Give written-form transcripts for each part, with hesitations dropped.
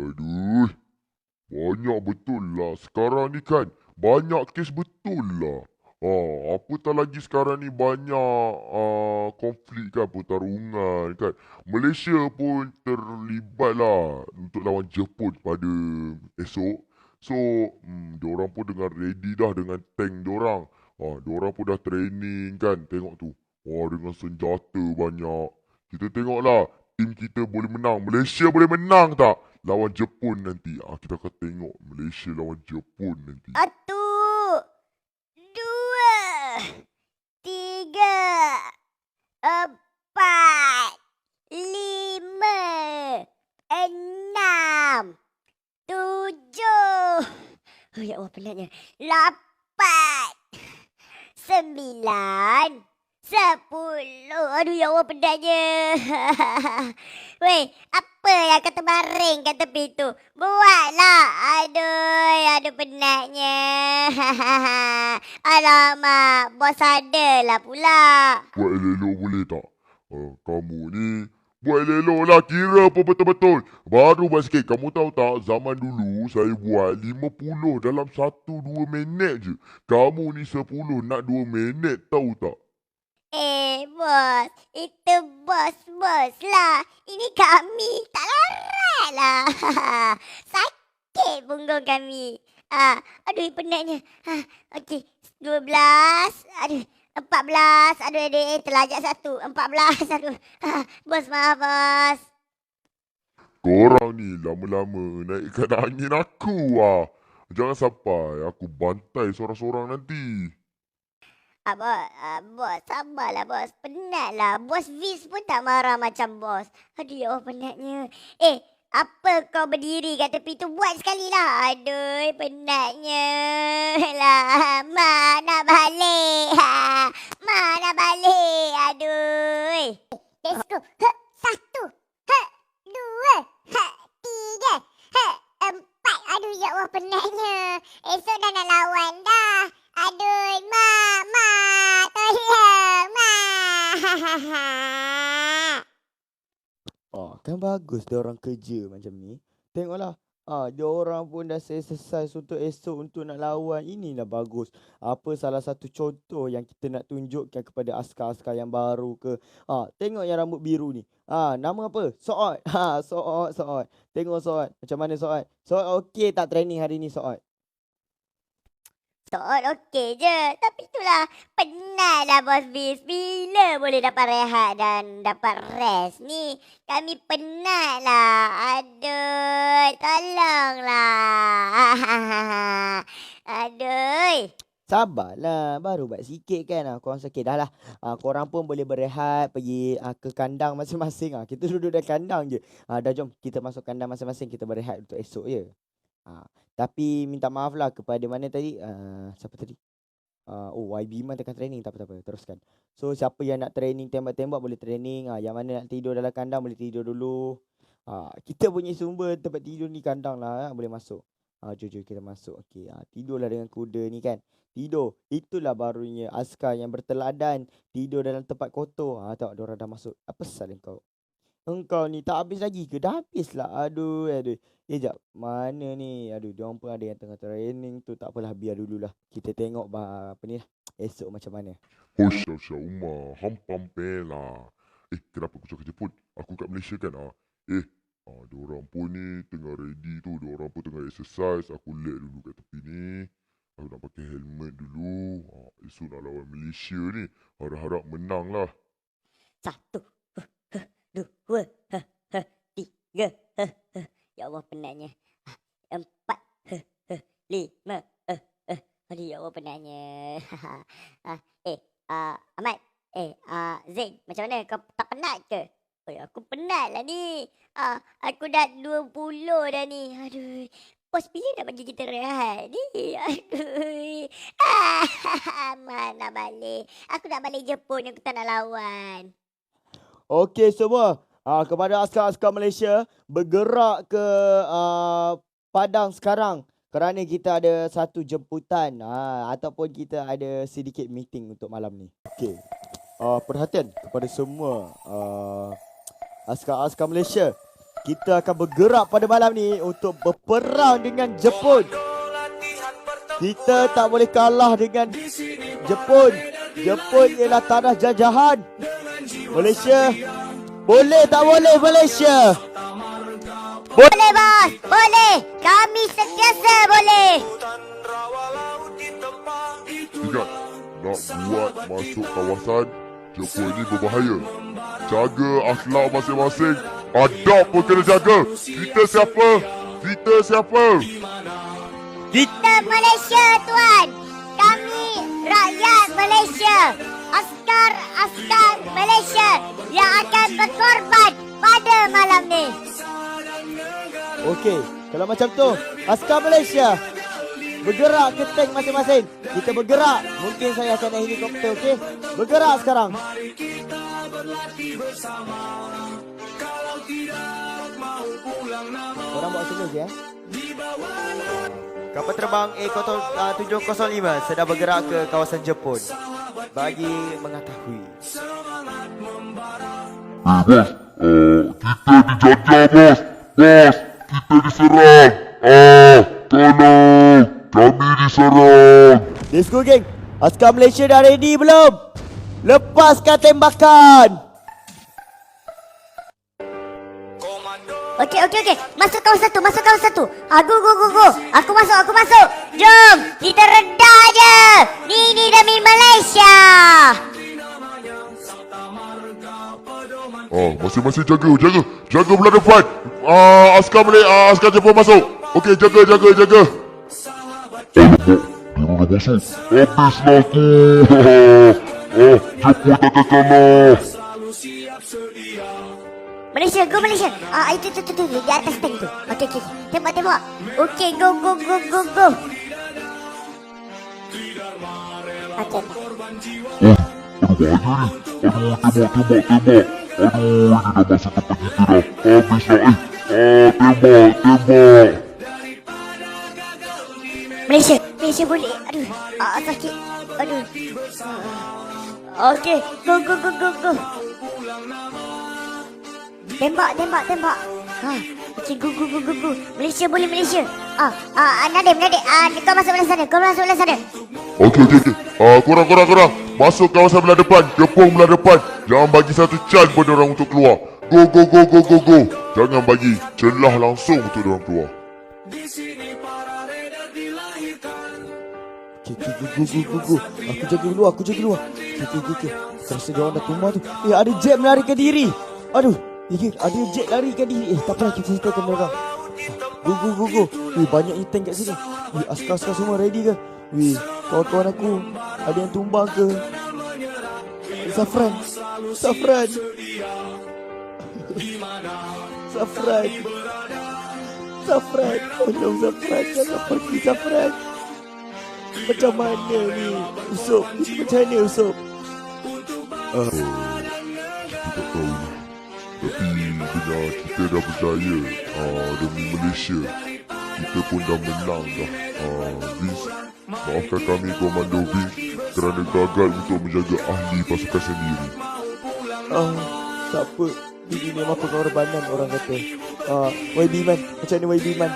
Aduh, banyak betul lah. Sekarang ni kan, banyak kes betul lah. Apatah lagi sekarang ni banyak konflik kan, pertarungan kan. Malaysia pun terlibat lah untuk lawan Jepun pada esok. So, diorang pun dengan ready dah dengan tank diorang. Diorang pun dah training kan, tengok tu. Dengan senjata banyak. Kita tengoklah, tim kita boleh menang. Malaysia boleh menang tak lawan Jepun nanti? Kita akan tengok Malaysia lawan Jepun nanti. Satu, dua, tiga, empat, lima, enam, tujuh. Oh ya Allah, penatnya. 8, 9, 10. Aduh ya Allah, penatnya. Weh, apa yang kata baring kat tepi tu? Buatlah. Aduh penatnya. Alamak, bos adalah pula. Buat elok boleh tak? Kamu ni buat elok lah, kira apa betul-betul. Baru buat sikit. Kamu tahu tak, zaman dulu saya buat 50 dalam 1-2 minit je. Kamu ni 10 nak 2 minit, tahu tak? Bos, itu bos lah. Ini kami tak larat lah. Sakit punggung kami. Aduh, penatnya. Okey, 12. Aduh, 14. Aduh, terlajak satu. 14. Aduh. Bos, maaf bos. Korang ni lama-lama naikkan angin aku ah. Jangan sampai aku bantai seorang-seorang nanti. Bos, sabarlah bos. Penatlah. Bos Viz pun tak marah macam bos. Aduh, ya Allah, penatnya. Apa kau berdiri kat tepi tu? Buat sekali lah. Aduh, penatnya. Lah, mana balik? Mana balik? Aduh. Let's go. Satu. Dua. Tiga. Empat. Aduh, ya Allah, penatnya. Esok dah nak lawan dah. Aduh, Mak, tolong, Mak. Kan bagus dia orang kerja macam ni. Tengoklah. Dia orang pun dah exercise untuk esok untuk nak lawan. Inilah bagus. Apa salah satu contoh yang kita nak tunjukkan kepada askar-askar yang baru ke. Tengok yang rambut biru ni. Nama apa? Soot. Soot. Tengok Soot. Macam mana Soot? Soot okey tak training hari ni Soot? Soot okey je. Tapi itulah, penatlah bos Biz. Bila boleh dapat rehat dan dapat rest ni? Kami penat lah. Aduh, tolonglah. Aduh. Sabarlah, baru buat sikit kan. Korang sakit dah lah. Korang pun boleh berehat, pergi ke kandang masing-masing. Kita duduk dalam kandang je. Dah jom kita masuk kandang masing-masing, kita berehat untuk esok je. Tapi minta maaf lah kepada mana tadi? Siapa tadi? YB Man tengah training. Tak apa, teruskan. So siapa yang nak training tembak-tembak boleh training. Yang mana nak tidur dalam kandang boleh tidur dulu. Kita punya sumber tempat tidur ni kandang lah. Boleh masuk. Jom kita masuk. Okey. Tidurlah dengan kuda ni kan. Tidur. Itulah barunya askar yang berteladan. Tidur dalam tempat kotor. Tengok diorang dah masuk. Apa salah kau? Engkau ni tak habis lagi ke? Dah habis lah. Aduh. Jap. Mana ni? Aduh, diorang pun ada yang tengah training tu. Tak apalah, biar dululah. Kita tengok apa ni lah. Esok macam mana. Hosya Umar, hampam lah. Kenapa aku cakap Jepun? Aku kat Malaysia kan. Diorang pun ni tengah ready tu. Diorang pun tengah exercise. Aku let dulu kat tepi ni. Aku nak pakai helmet dulu. Esok nak lawan Malaysia ni. Harap-harap menang lah. Satu. Dua. Tiga. Ya Allah, penatnya. 4. 5. Aduh, ya Allah, penatnya. Ahmad. Zain, macam mana? Kau tak penat ke? Aku penat lah ni. Aku dah 20 dah ni. Aduh. Bos bila nak bagi kita rehat ni? Aduh. Mana balik? Aku nak balik Jepun. Aku tak nak lawan. Okey semua. Kepada askar-askar Malaysia, bergerak ke Padang sekarang. Kerana kita ada satu jemputan. Ataupun kita ada sedikit meeting untuk malam ni. Okey. Perhatian kepada semua askar-askar Malaysia. kita akan bergerak pada malam ni untuk berperang dengan Jepun. Kita tak boleh kalah dengan Jepun. Jepun ialah tanah jajahan. Malaysia, boleh tak boleh Malaysia? Boleh bos, boleh. Kami sentiasa boleh. Ingat, nak buat masuk kawasan Jepun ni berbahaya. Jaga akhlak masing-masing. Adab pun kena jaga. Kita siapa? Kita siapa? Kita Malaysia, tuan. Kami rakyat Malaysia. Askar Malaysia yang akan berkorban pada malam ni. Okey, kalau macam tu, askar Malaysia bergerak ke tank masing-masing. Kita bergerak. Mungkin saya akan naik helikopter, okey? Bergerak sekarang. Korang buat sini je, Kapal terbang A705 sedang bergerak ke kawasan Jepun bagi mengetahui. Bos, kita dijajah, bos. Bos, kita diserang. Tolong. Kami diserang. Let's go, geng. Askar Malaysia dah ready belum? Lepaskan tembakan. Okey. Masuk kawasan satu. Go. Aku masuk. Jom, kita redha je. Ni demi Malaysia. Masing-masing jaga belah depan. Askar Jepun masuk. Okey, jaga. Alamak, dia dah masuk. Habislah aku. Jepun takkan kalah. Malaysia, go Malaysia. Itu di atas tank tu. Okey. Tembak. Okey, go. Okey. Aduh, bahaya ni. Tembak. Aduh, ini dah masuk tempat kita dah. Habislah. Tembak. Malaysia boleh. Aduh, sakit. Aduh. Okey, go. Tembak. Okey, go. Malaysia boleh. Nadim. Kau masuk belah sana. Okey. Korang. Masuk kawasan belah depan. Jepun belah depan. Jangan bagi satu chance pun orang untuk keluar. Go. Jangan bagi celah langsung untuk orang keluar. Go. Aku jaga luar. Okey. Rasa dia orang dah tumbang tu. Ada jet melarikan diri. Aduh. Ada jet larikan diri. Tak apa, kita setelkan dia orang. Go. Banyaknya tank kat sini. Askar semua ready ke? Kawan-kawan aku ada yang tumbang ke? Safran. Tolong Safran, jangan pergi Safran. Macam mana ni Usop? Macam mana Usop? Kita tak tahu ni. Tapi bila kita dah berjaya demi Malaysia, kita pun dah menang dah. Vince, maafkan kami Komando Vince kerana gagal untuk menjaga ahli pasukan sendiri. Tak apa. Ini memang pengorbanan orang kata. YB Man, macam mana YB Man?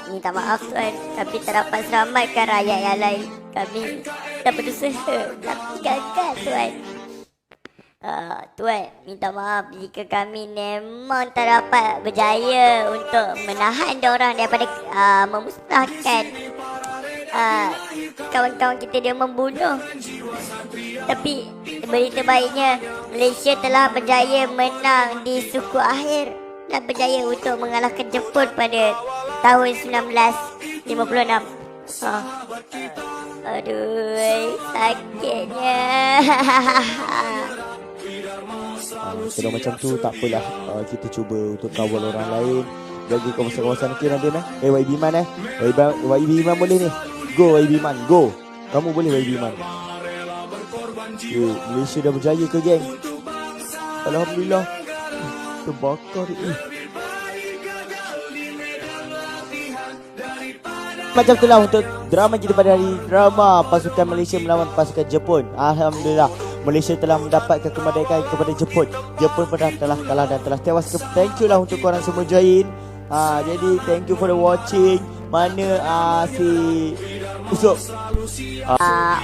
Minta maaf tuan, tapi tak dapat selamatkan rakyat yang lain. Kami dah berusaha tapi gagal tuan. Tuan, minta maaf jika kami memang tak dapat berjaya untuk menahan diorang daripada memusnahkan kawan-kawan kita dia membunuh. Tapi berita baiknya, Malaysia telah berjaya menang di suku akhir dan berjaya untuk mengalahkan Jepun pada tahun 1956. Aduh, sakitnya. Kalau macam tu tak apalah. Kita cuba untuk kawal orang lain, jaga kawasan-kawasan. Okey Nadim YB Man YB Man boleh ni. Go YB Man, go. Kamu boleh YB Man. Malaysia dah berjaya ke geng? Alhamdulillah. Terbakar Macam itulah untuk drama kita pada hari drama pasukan Malaysia melawan pasukan Jepun. Alhamdulillah Malaysia telah mendapatkan kemerdekaan kepada Jepun. Jepun pernah telah kalah dan telah tewas. Thank you lah untuk korang semua join. Jadi thank you for the watching. Mana si Usop?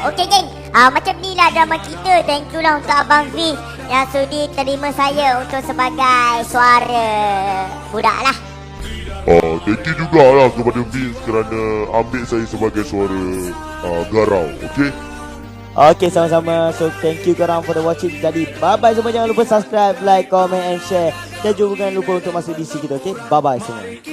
Okey geng, macam ni lah drama kita. Thank you lah untuk Abang Fiz yang sudi terima saya untuk sebagai suara budak lah. Thank you jugalah kepada Vince kerana ambil saya sebagai suara garau. Okay? Okay, sama-sama. So thank you korang for the watching. Jadi bye bye semua. Jangan lupa subscribe, like, comment and share. Dan juga jangan lupa untuk masuk DC kita. Okay, bye bye semua.